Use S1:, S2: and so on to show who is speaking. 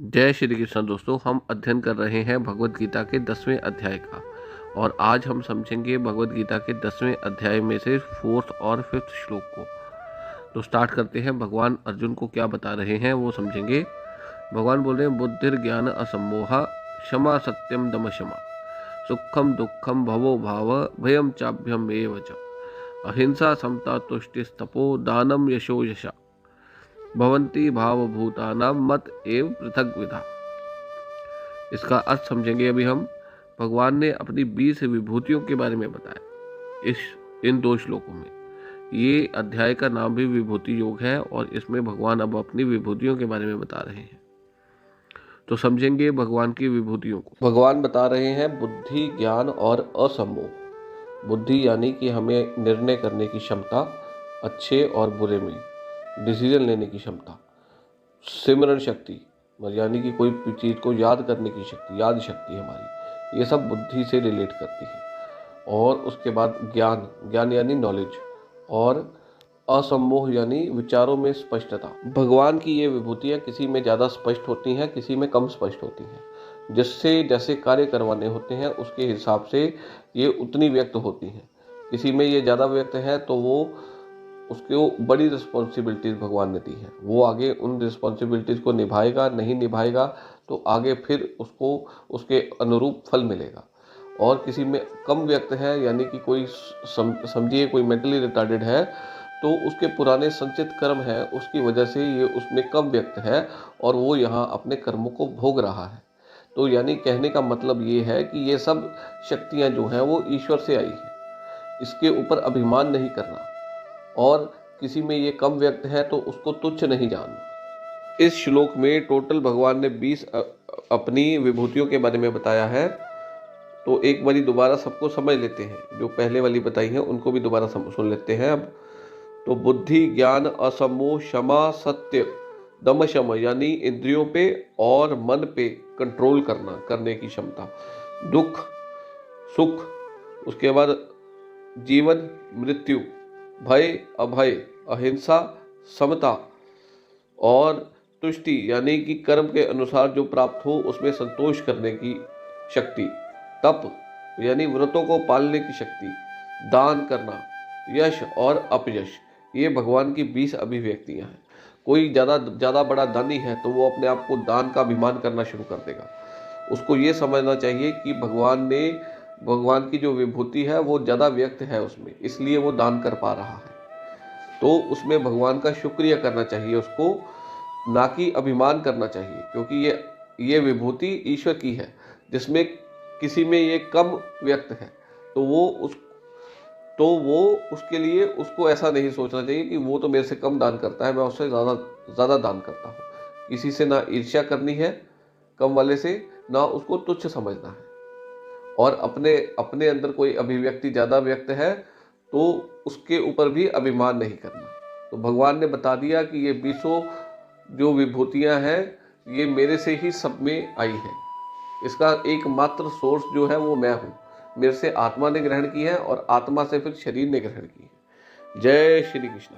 S1: जय श्री कृष्ण दोस्तों, हम अध्ययन कर रहे हैं भगवत गीता के 10वें अध्याय का। और आज हम समझेंगे भगवत गीता के 10वें अध्याय में से 4th और 5th श्लोक को। तो स्टार्ट करते हैं। भगवान अर्जुन को क्या बता रहे हैं वो समझेंगे। भगवान बोल रहे हैं, बुद्धिर ज्ञान असम्मोहा, क्षमा सत्यम दम क्षमा, सुखम दुखम भवो भाव, भयम चाभ्यम एव च, अहिंसा समता तुष्टिस्तपो दानम यशो यशा, भवंती भावभूतानां मत एव पृथक विधा। इसका अर्थ समझेंगे अभी हम। भगवान ने अपनी 20 विभूतियों के बारे में बताया इन 2 श्लोकों में। ये अध्याय का नाम भी विभूति योग है और इसमें भगवान अब अपनी विभूतियों के बारे में बता रहे हैं। तो समझेंगे भगवान की विभूतियों को। भगवान बता रहे हैं बुद्धि, ज्ञान और असम्मोह। बुद्धि यानी कि हमें निर्णय करने की क्षमता, अच्छे और बुरे में डिसीजन लेने की क्षमता। सिमरण शक्ति यानी कि कोई चीज़ को याद करने की शक्ति, याद शक्ति हमारी, ये सब बुद्धि से रिलेट करती है। और उसके बाद ज्ञान, ज्ञान यानी नॉलेज, और असम्मोह यानी विचारों में स्पष्टता। भगवान की ये विभूतियाँ किसी में ज़्यादा स्पष्ट होती हैं, किसी में कम स्पष्ट होती हैं। जिससे जैसे कार्य करवाने होते हैं उसके हिसाब से ये उतनी व्यक्त होती हैं। किसी में ये ज़्यादा व्यक्त है तो वो उसको बड़ी रिस्पॉन्सिबिलिटीज़ भगवान ने दी है, वो आगे उन रिस्पॉन्सिबिलिटीज़ को निभाएगा, नहीं निभाएगा तो आगे फिर उसको उसके अनुरूप फल मिलेगा। और किसी में कम व्यक्त है यानी कि कोई समझिए कोई मेंटली रिटार्डेड है तो उसके पुराने संचित कर्म है, उसकी वजह से ये उसमें कम व्यक्त है और वो यहाँ अपने कर्मों को भोग रहा है। तो यानी कहने का मतलब ये है कि ये सब शक्तियाँ जो हैं वो ईश्वर से आई हैं, इसके ऊपर अभिमान नहीं करना। और किसी में ये कम व्यक्त है तो उसको तुच्छ नहीं जानना। इस श्लोक में टोटल भगवान ने 20 अपनी विभूतियों के बारे में बताया है। तो एक बारी दोबारा सबको समझ लेते हैं, जो पहले वाली बताई है उनको भी दोबारा सुन लेते हैं अब। तो बुद्धि, ज्ञान, असम्मोह, क्षमा, सत्य, दम शम यानी इंद्रियों पे और मन पे कंट्रोल करने की क्षमता, दुख, सुख, उसके बाद जीवन, मृत्यु, भय, अभय, अहिंसा, समता और तुष्टि यानी कि कर्म के अनुसार जो प्राप्त हो उसमें संतोष करने की शक्ति, तप यानी व्रतों को पालने की शक्ति, दान करना, यश और अपयश, ये भगवान की 20 अभिव्यक्तियां हैं। कोई ज़्यादा बड़ा दानी है तो वो अपने आप को दान का अभिमान करना शुरू कर देगा। उसको ये समझना चाहिए कि भगवान की जो विभूति है वो ज़्यादा व्यक्त है उसमें, इसलिए वो दान कर पा रहा है। तो उसमें भगवान का शुक्रिया करना चाहिए उसको, ना कि अभिमान करना चाहिए, क्योंकि ये विभूति ईश्वर की है। जिसमें किसी में ये कम व्यक्त है तो वो उसके लिए उसको ऐसा नहीं सोचना चाहिए कि वो तो मेरे से कम दान करता है, मैं उससे ज़्यादा दान करता हूँ। किसी से ना ईर्ष्या करनी है कम वाले से, ना उसको तुच्छ समझना है। और अपने अंदर कोई अभिव्यक्ति ज़्यादा व्यक्त है तो उसके ऊपर भी अभिमान नहीं करना। तो भगवान ने बता दिया कि ये 20 जो विभूतियाँ हैं ये मेरे से ही सब में आई है। इसका एकमात्र सोर्स जो है वो मैं हूँ। मेरे से आत्मा ने ग्रहण की है और आत्मा से फिर शरीर ने ग्रहण की है। जय श्री कृष्ण।